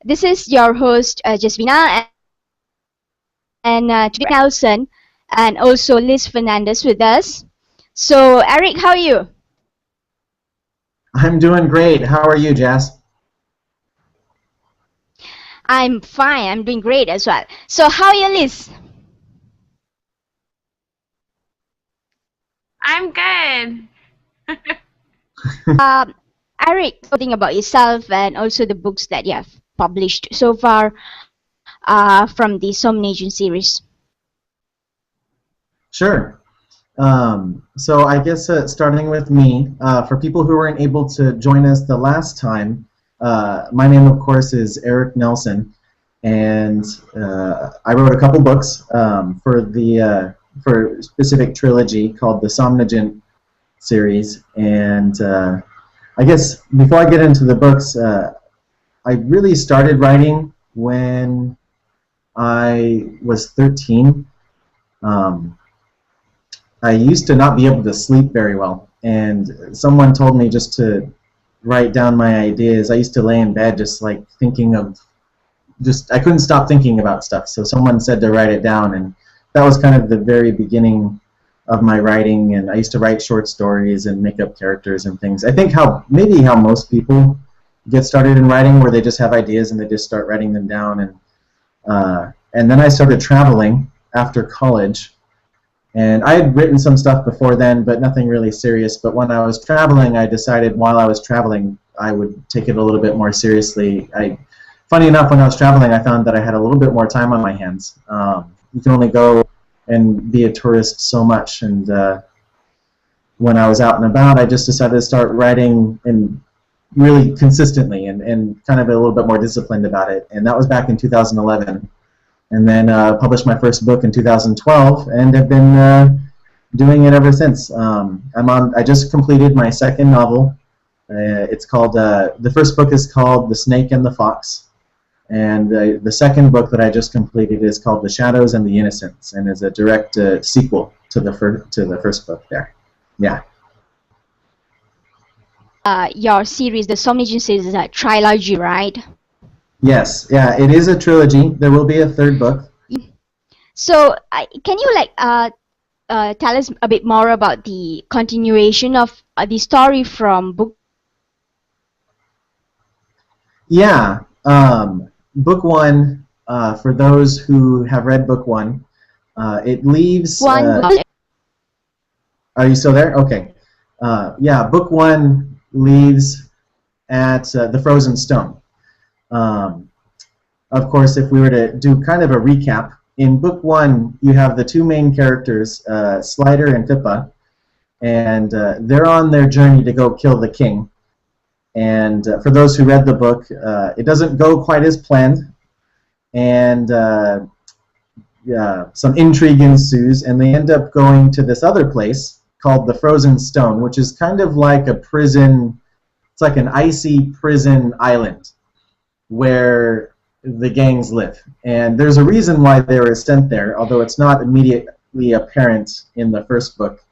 This is your host, Jasmina, and Erik Nelson, and also Liz Fernandez with us. So, Eric, how are you? I'm doing great. How are you, Jess? I'm fine. I'm doing great as well. So, how are you, Liz? I'm good. Um, Eric, something about yourself and also the books that you have published so far from the SomnAgent series. Sure. So I guess starting with me, for people who weren't able to join us the last time, my name, of course, is Erik Nelson, and I wrote a couple books for a specific trilogy called the SomnAgent series. And I guess before I get into the books, I really started writing when I was 13. I used to not be able to sleep very well, and someone told me just to write down my ideas. I used to lay in bed just like thinking of, I couldn't stop thinking about stuff, so someone said to write it down, and that was kind of the very beginning of my writing. And I used to write short stories and make up characters and things. I think maybe how most people get started in writing, where they just have ideas and they just start writing them down. And then I started traveling after college. And I had written some stuff before then, but nothing really serious. But when I was traveling, I decided while I was traveling, I would take it a little bit more seriously. Funny enough, when I was traveling, I found that I had a little bit more time on my hands. You can only go and be a tourist so much. And when I was out and about, I just decided to start writing and really consistently and kind of a little bit more disciplined about it. And that was back in 2011. And then published my first book in 2012, and have been doing it ever since. I just completed my second novel. It's called, the first book is called The Snake and the Fox, and the second book that I just completed is called The Shadows and the Innocence, and is a direct sequel to the first book there. Yeah. Your series, the SomnAgent series, is a trilogy, right? Yes, yeah, it is a trilogy. There will be a third book. So, can you tell us a bit more about the continuation of the story from book? Yeah, book one. For those who have read book one, it leaves. One. Are you still there? Okay. Yeah, book one leaves at the Frozen Stone. Of course, if we were to do kind of a recap, in book one, you have the two main characters, Slider and Pippa, and they're on their journey to go kill the king. And for those who read the book, it doesn't go quite as planned, and some intrigue ensues, and they end up going to this other place called the Frozen Stone, which is kind of like a prison. It's like an icy prison island where the gangs live. And there's a reason why they were sent there, although it's not immediately apparent in the first book.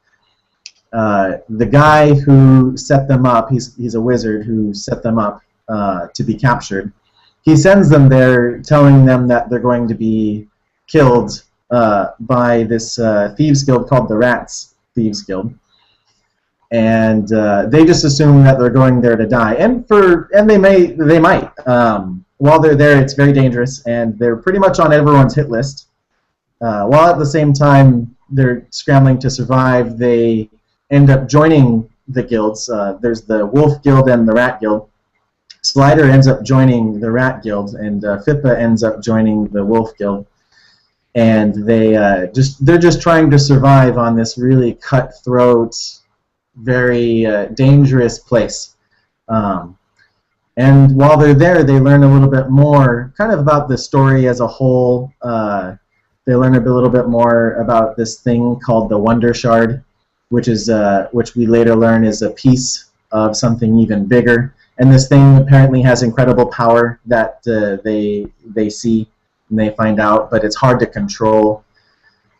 The guy who set them up, he's a wizard who set them up to be captured. He sends them there telling them that they're going to be killed by this thieves guild called the Rats Thieves Guild. And they just assume that they're going there to die, and they might. While they're there, it's very dangerous, and they're pretty much on everyone's hit list. While at the same time they're scrambling to survive, they end up joining the guilds. There's the Wolf Guild and the Rat Guild. Slider ends up joining the Rat Guild, and Pippa ends up joining the Wolf Guild. And they're just trying to survive on this really cutthroat, very dangerous place. And while they're there, they learn a little bit more kind of about the story as a whole. They learn a little bit more about this thing called the Wonder Shard, which we later learn is a piece of something even bigger. And this thing apparently has incredible power that they see and they find out, but it's hard to control.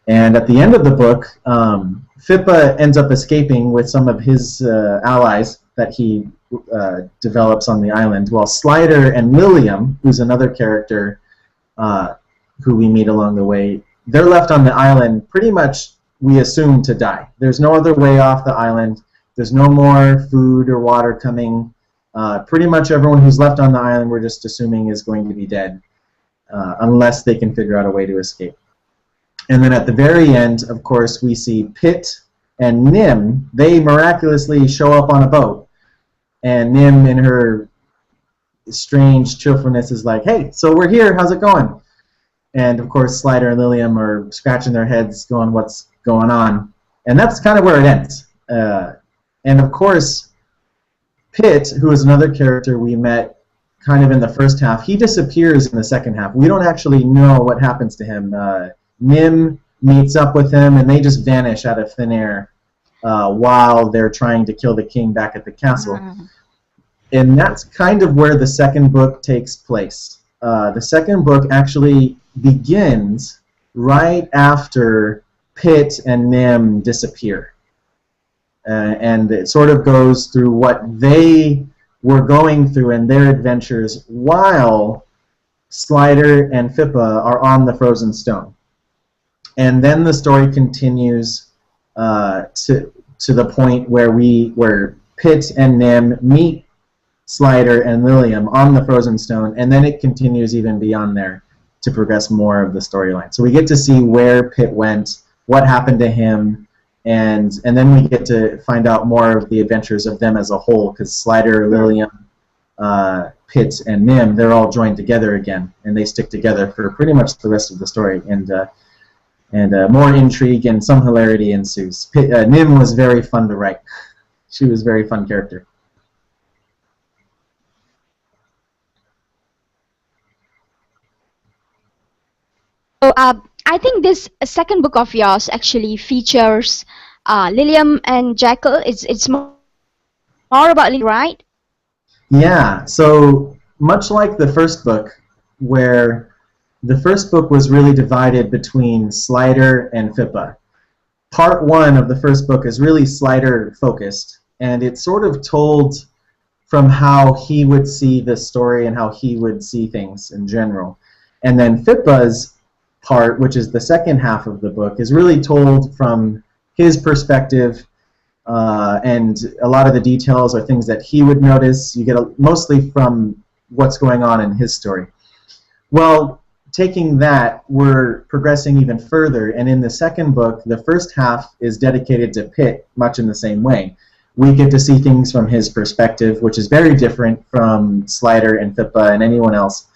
And at the end of the book, Pippa ends up escaping with some of his allies, that he develops on the island. While Slider and Lilium, who's another character who we meet along the way, they're left on the island pretty much, we assume, to die. There's no other way off the island. There's no more food or water coming. Pretty much everyone who's left on the island, we're just assuming, is going to be dead, unless they can figure out a way to escape. And then at the very end, of course, we see Pitt and Nim. They miraculously show up on a boat. And Nim, in her strange cheerfulness, is like, "Hey, so we're here. How's it going?" And, of course, Slider and Lilium are scratching their heads going, "What's going on?" And that's kind of where it ends. And, of course, Pitt, who is another character we met kind of in the first half, he disappears in the second half. We don't actually know what happens to him. Nim meets up with him, and they just vanish out of thin air while they're trying to kill the king back at the castle. And that's kind of where the second book takes place. The second book actually begins right after Pitt and Nim disappear. And it sort of goes through what they were going through in their adventures while Slider and Fippa are on the Frozen Stone. And then the story continues to the point where Pitt and Nim meet Slider and Lilium on the Frozen Stone, and then it continues even beyond there to progress more of the storyline. So we get to see where Pitt went, what happened to him, and then we get to find out more of the adventures of them as a whole, because Slider, Lilium, Pitt, and Nim, they're all joined together again, and they stick together for pretty much the rest of the story, and more intrigue and some hilarity ensues. Nim was very fun to write. She was a very fun character. So I think this second book of yours actually features Lilium and Jekyll. It's more about Lilium, right? Yeah, so much like the first book, where the first book was really divided between Slider and Fippa. Part one of the first book is really Slider focused, and it's sort of told from how he would see the story and how he would see things in general. And then Fippa's part, which is the second half of the book, is really told from his perspective, and a lot of the details are things that he would notice. You get mostly from what's going on in his story. Well, taking that, we're progressing even further, and in the second book, the first half is dedicated to Pitt, much in the same way. We get to see things from his perspective, which is very different from Slider and Fippa and anyone else,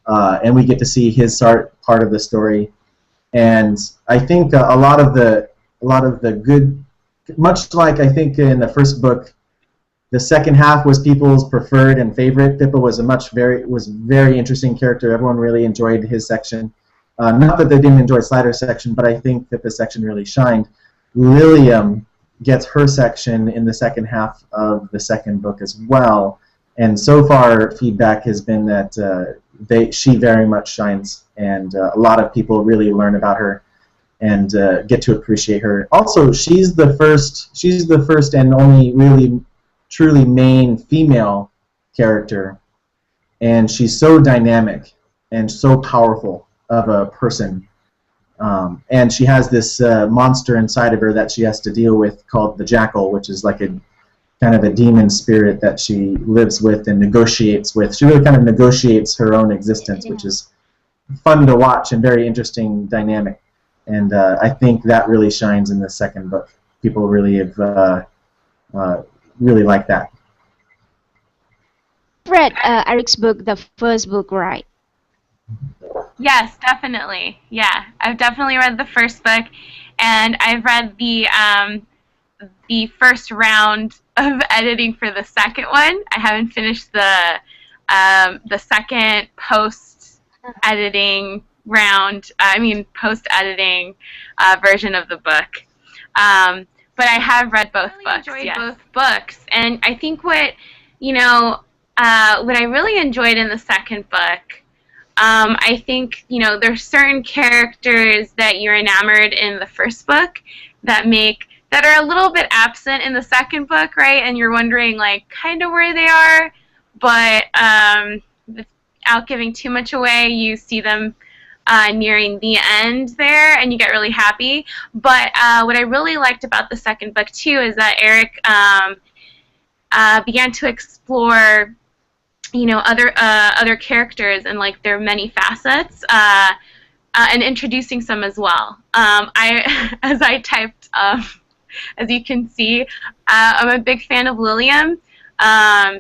and we get to see his part of the story. And I think a lot of the good, much like I think in the first book, the second half was people's preferred and favorite. Pippa was a very interesting character. Everyone really enjoyed his section. Not that they didn't enjoy Slider's section, but I think Pippa's section really shined. Lilium gets her section in the second half of the second book as well. And so far, feedback has been that she very much shines, and a lot of people really learn about her and get to appreciate her. Also, she's the first and only really truly main female character, and she's so dynamic and so powerful of a person, and she has this monster inside of her that she has to deal with called the Jackal, which is like a kind of a demon spirit that she lives with and negotiates with. She really kind of negotiates her own existence, which is fun to watch and very interesting dynamic, and I think that really shines in the second book. People really have really like that. I've read Erik's book, the first book, right? Yes, definitely. Yeah, I've definitely read the first book, and I've read the first round of editing for the second one. I haven't finished the second post-editing round. Post-editing version of the book. But I have read both books. Yes. Both books, and I think what I really enjoyed in the second book, I think there's certain characters that you're enamored in the first book that make that are a little bit absent in the second book, right? And you're wondering, like, kind of where they are, but without giving too much away, you see them nearing the end there, and you get really happy. But what I really liked about the second book, too, is that Erik began to explore, you know, other characters and, like, their many facets, and introducing some as well. As I typed, as you can see, I'm a big fan of Lilium,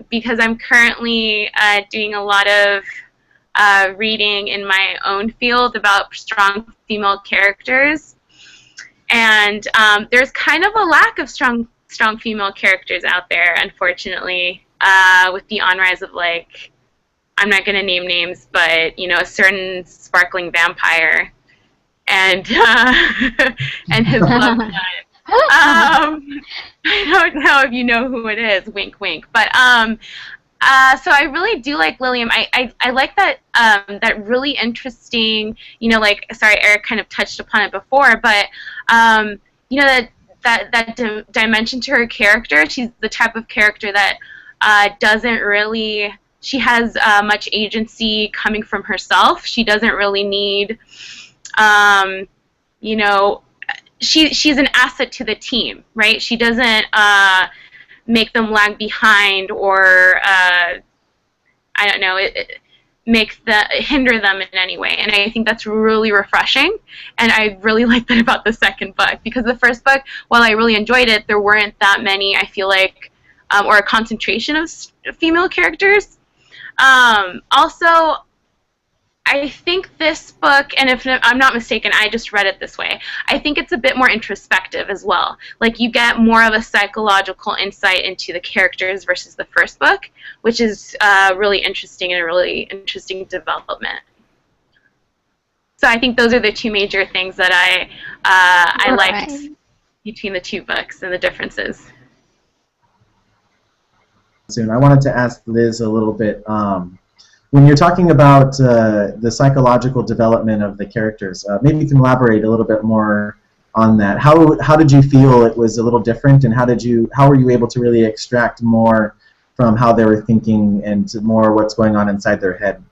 because I'm currently doing a lot of reading in my own field about strong female characters, and there's kind of a lack of strong female characters out there, unfortunately, with the on-rise of, like, I'm not going to name names, but, you know, a certain sparkling vampire and and his love gun. I don't know if you know who it is, wink wink, but so I really do like Lilium. I like that that really interesting, you know, like, sorry, Erik kind of touched upon it before, but you know, that dimension to her character. She's the type of character that doesn't really, she has much agency coming from herself. She doesn't really need, you know, she's an asset to the team, right? She doesn't make them lag behind or I don't know, hinder them in any way. And I think that's really refreshing, and I really like that about the second book, because the first book, while I really enjoyed it, there weren't that many, I feel like, or a concentration of female characters. Also, I think this book, and if I'm not mistaken, I just read it this way, I think it's a bit more introspective as well. Like, you get more of a psychological insight into the characters versus the first book, which is really interesting and a really interesting development. So I think those are the two major things that I liked between the two books and the differences. I wanted to ask Liz a little bit, when you're talking about the psychological development of the characters, maybe you can elaborate a little bit more on that. How did you feel it was a little different, and how were you able to really extract more from how they were thinking and more what's going on inside their head?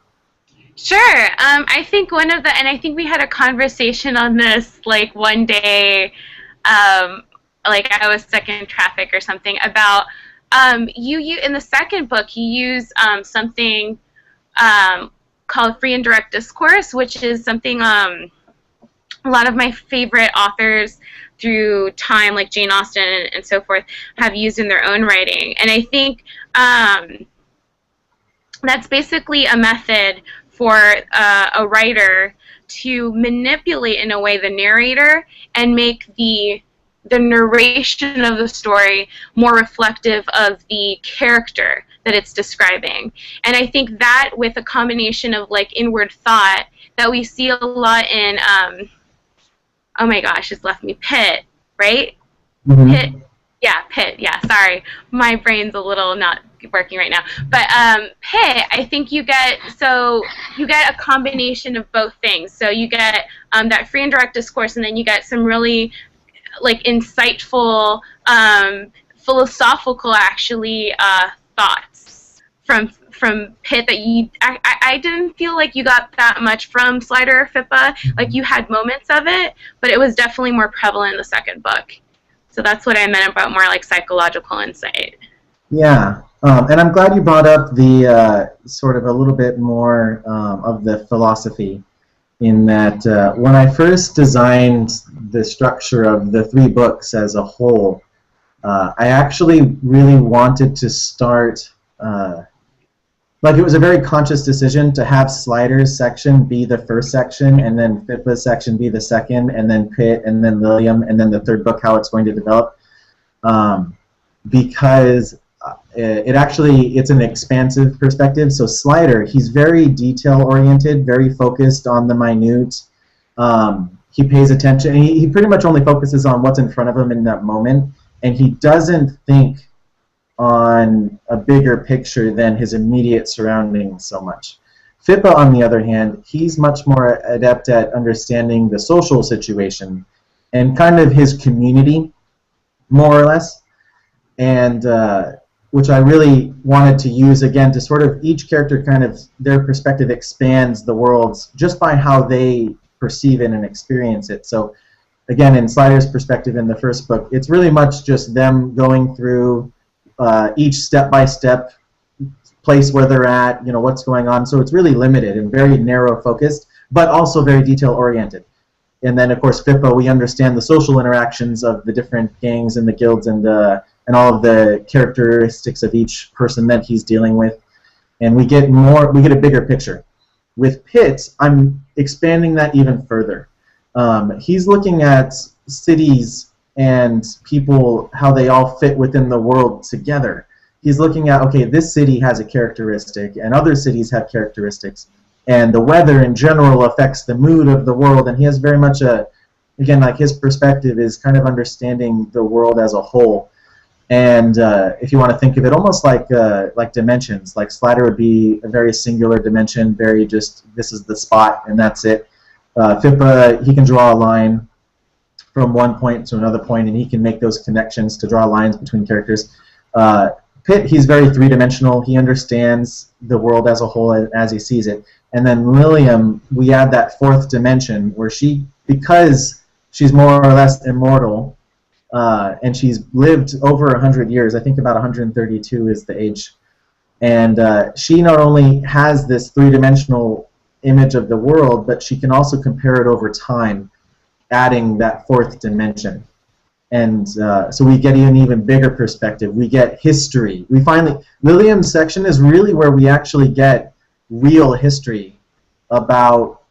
Sure. I think and I think we had a conversation on this, like, one day, like I was stuck in traffic or something, about you in the second book you use something called free and direct discourse, which is something a lot of my favorite authors through time, like Jane Austen and so forth, have used in their own writing. And I think that's basically a method for a writer to manipulate, in a way, the narrator and make the narration of the story more reflective of the character that it's describing. And I think that, with a combination of, like, inward thought that we see a lot in, oh my gosh, it's left me, Pitt, right? Mm-hmm. Pitt, yeah, sorry. My brain's a little not working right now. But Pitt, I think you get a combination of both things. So you get that free and direct discourse, and then you get some really, like, insightful, philosophical, actually, thoughts from Pitt that I didn't feel like you got that much from Slider or Pippa. Like, you had moments of it, but it was definitely more prevalent in the second book. So that's what I meant about more, like, psychological insight. Yeah, and I'm glad you brought up the sort of a little bit more of the philosophy, in that when I first designed the structure of the 3 books as a whole, I actually really wanted to start, like, it was a very conscious decision to have Slider's section be the first section, and then Pippa's section be the second, and then Pitt, and then Lilium, and then the third book, how it's going to develop, because it's an expansive perspective. So Slider, he's very detail-oriented, very focused on the minute. He pays attention, and he pretty much only focuses on what's in front of him in that moment, and he doesn't think on a bigger picture than his immediate surroundings so much. Pippa, on the other hand, he's much more adept at understanding the social situation and kind of his community, more or less, and which I really wanted to use again to sort of each character kind of their perspective expands the worlds just by how they perceive it and experience it. So again, in Slider's perspective in the first book, it's really much just them going through each step-by-step place where they're at, you know, what's going on. So it's really limited and very narrow focused, but also very detail-oriented. And then, of course, FIPA, we understand the social interactions of the different gangs and the guilds and all of the characteristics of each person that he's dealing with. And we get a bigger picture. With Pitt, I'm expanding that even further. He's looking at cities and people, how they all fit within the world together. He's looking at, okay, this city has a characteristic, and other cities have characteristics, and the weather in general affects the mood of the world, and he has very much again, like his perspective is kind of understanding the world as a whole. And if you want to think of it almost like dimensions, like Slider would be a very singular dimension, very just, this is the spot, and that's it. FIPA, he can draw a line from one point to another point, and he can make those connections to draw lines between characters. Pitt, he's very three-dimensional. He understands the world as a whole as he sees it. And then Lilium, we add that fourth dimension where because she's more or less immortal, and she's lived over 100 years, I think about 132 is the age, and she not only has this three-dimensional image of the world, but she can also compare it over time, adding that fourth dimension. And so we get an even bigger perspective. We get history. Lilium's section is really where we actually get real history about,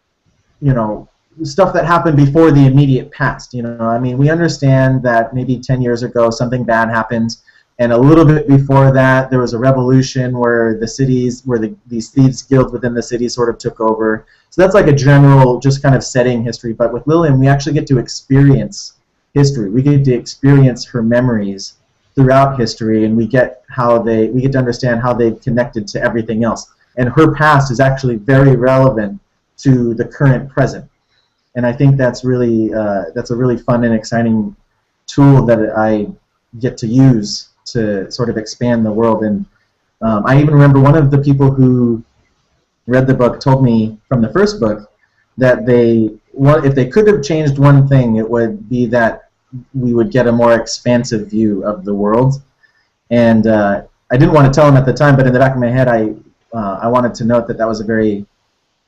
you know, stuff that happened before the immediate past. You know, I mean, we understand that maybe 10 years ago something bad happened, and a little bit before that there was a revolution where these thieves guilds within the city sort of took over. So that's like a general, just kind of setting history. But with Lilium, we actually get to experience history. We get to experience her memories throughout history, and we get to understand how they've connected to everything else. And her past is actually very relevant to the current present. And I think that's a really fun and exciting tool that I get to use to sort of expand the world. And I even remember one of the people who read the book told me from the first book that if they could have changed one thing, it would be that we would get a more expansive view of the world. And I didn't want to tell him at the time, but in the back of my head, I wanted to note that was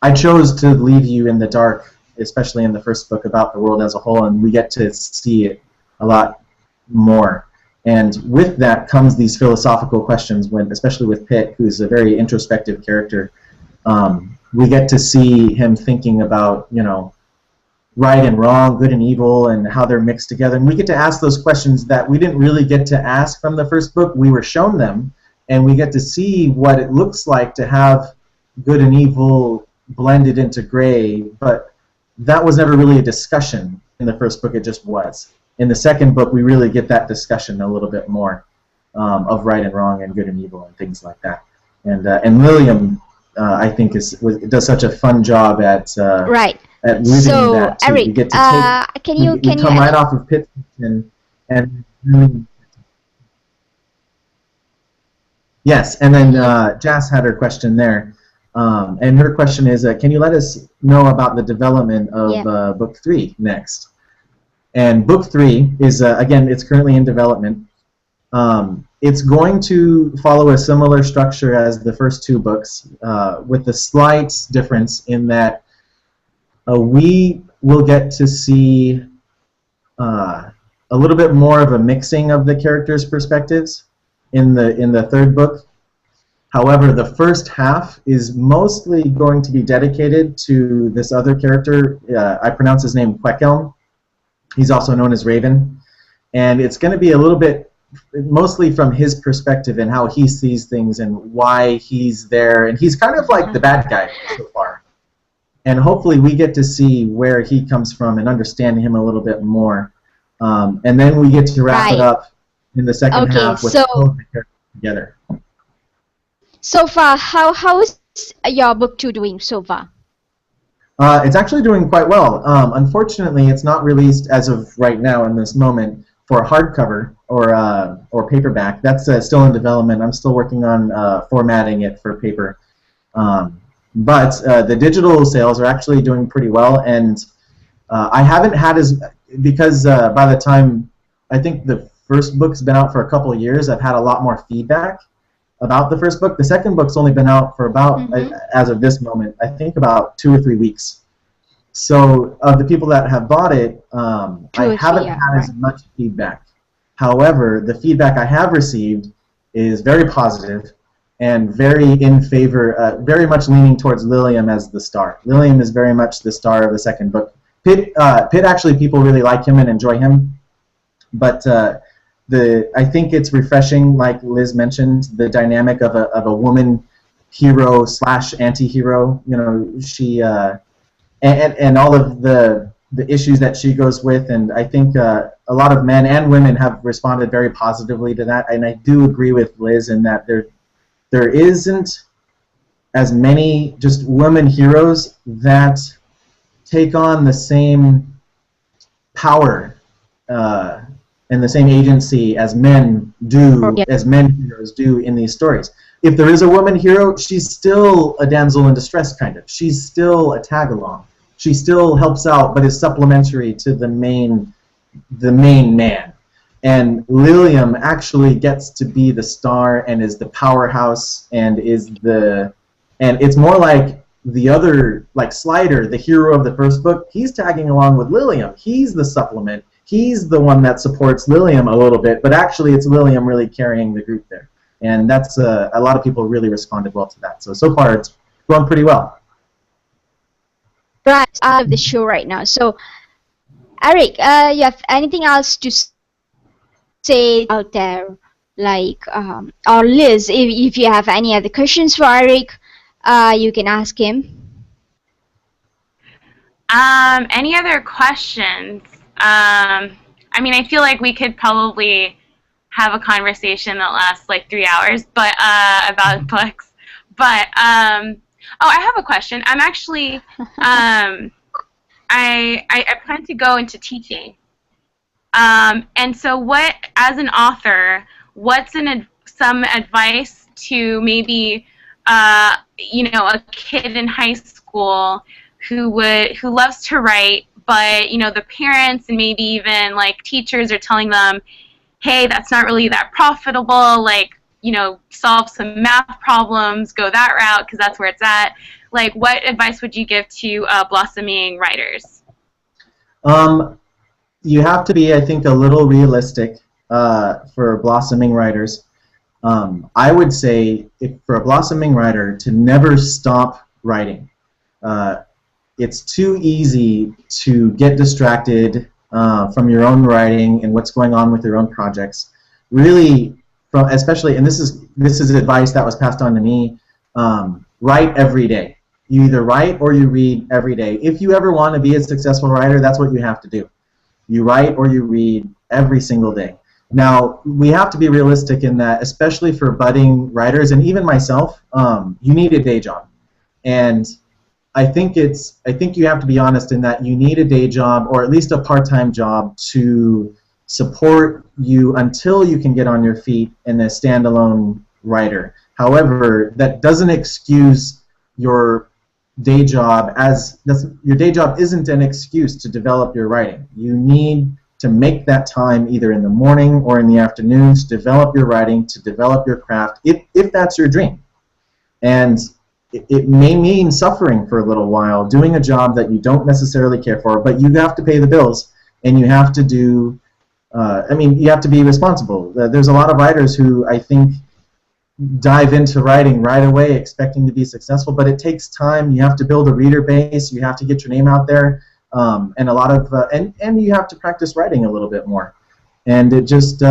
I chose to leave you in the dark, especially in the first book, about the world as a whole, and we get to see it a lot more. And with that comes these philosophical questions, especially with Pitt, who's a very introspective character. We get to see him thinking about, you know, right and wrong, good and evil, and how they're mixed together. And we get to ask those questions that we didn't really get to ask from the first book. We were shown them, and we get to see what it looks like to have good and evil blended into gray, but that was never really a discussion in the first book. It just was. In the second book, we really get that discussion a little bit more of right and wrong and good and evil and things like that. And Lilium, I think, does such a fun job at living that too. Eric, we get to come right off of Pitt and yes, and then Jas had her question there. And her question is, can you let us know about the development of Book 3 next? And Book 3 is, again, it's currently in development. It's going to follow a similar structure as the first two books, with a slight difference in that we will get to see a little bit more of a mixing of the characters' perspectives in the third book. However, the first half is mostly going to be dedicated to this other character. I pronounce his name Queckelm. He's also known as Raven. And it's going to be a little bit mostly from his perspective and how he sees things and why he's there. And he's kind of like the bad guy so far. And hopefully we get to see where he comes from and understand him a little bit more. And then we get to wrap it up in the second half with all of the characters together. So far, how is your book 2 doing so far? It's actually doing quite well. Unfortunately, it's not released as of right now in this moment for hardcover or paperback. That's still in development. I'm still working on formatting it for paper. But the digital sales are actually doing pretty well, and I haven't had because by the time I think the first book's been out for a couple of years, I've had a lot more feedback about the first book. The second book's only been out for about, as of this moment, I think about 2 or 3 weeks. So of the people that have bought it, I haven't had as much feedback. However, the feedback I have received is very positive and very in favor, very much leaning towards Lilium as the star. Lilium is very much the star of the second book. Pitt actually, people really like him and enjoy him, but I think it's refreshing, like Liz mentioned, the dynamic of a woman hero / anti-hero. You know, she and all of the issues that she goes with, and I think a lot of men and women have responded very positively to that. And I do agree with Liz in that there isn't as many just women heroes that take on the same power and the same agency as men do, as men heroes do in these stories. If there is a woman hero, she's still a damsel in distress, kind of. She's still a tag-along. She still helps out, but is supplementary to the main man. And Lilium actually gets to be the star and is the powerhouse and it's more like the other, like Slider, the hero of the first book. He's tagging along with Lilium. He's the supplement. He's the one that supports Lilium a little bit, but actually it's Lilium really carrying the group there. And that's a lot of people really responded well to that. So far it's going pretty well. Right, out of the show right now. So, Erik, you have anything else to say out there? Like, or Liz, if you have any other questions for Erik, you can ask him. Any other questions? I mean, I feel like we could probably have a conversation that lasts like 3 hours, but about books. But oh, I have a question. I'm actually I plan to go into teaching. And so, what, as an author, what's some advice to maybe you know, a kid in high school who loves to write, but you know, the parents and maybe even like teachers are telling them, hey, that's not really that profitable, like, you know, solve some math problems, go that route because that's where it's at. Like, what advice would you give to blossoming writers? You have to be, I think, a little realistic for blossoming writers. I would say, for a blossoming writer, to never stop writing. It's too easy to get distracted from your own writing and what's going on with your own projects. Really, especially, and this is advice that was passed on to me, write every day. You either write or you read every day. If you ever want to be a successful writer, that's what you have to do. You write or you read every single day. Now, we have to be realistic in that, especially for budding writers, and even myself, you need a day job. And I think you have to be honest in that you need a day job, or at least a part-time job, to support you until you can get on your feet in a standalone writer. However, that doesn't excuse your day job, your day job isn't an excuse to develop your writing. You need to make that time either in the morning or in the afternoon to develop your writing, to develop your craft, if that's your dream. And it may mean suffering for a little while, doing a job that you don't necessarily care for, but you have to pay the bills, and you have to do, you have to be responsible. There's a lot of writers who, I think, dive into writing right away expecting to be successful, but it takes time. You have to build a reader base, you have to get your name out there, and a lot of and you have to practice writing a little bit more. And it just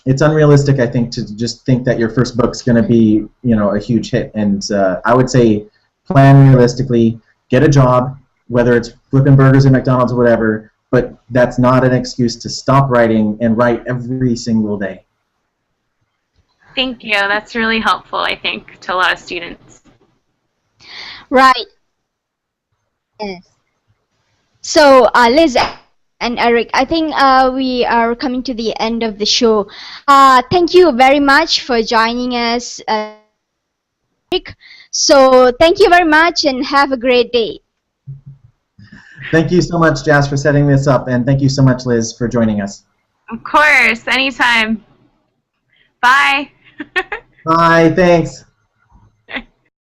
it's unrealistic, I think, to just think that your first book's going to be, you know, a huge hit. And I would say plan realistically, get a job, whether it's flipping burgers at McDonald's or whatever, but that's not an excuse to stop writing and write every single day. Thank you. That's really helpful, I think, to a lot of students. Right. Yes. So, Liz, and Eric. I think we are coming to the end of the show. Thank you very much for joining us, Eric. So thank you very much and have a great day. Thank you so much, Jazz, for setting this up, and thank you so much, Liz, for joining us. Of course, anytime. Bye. Bye, thanks.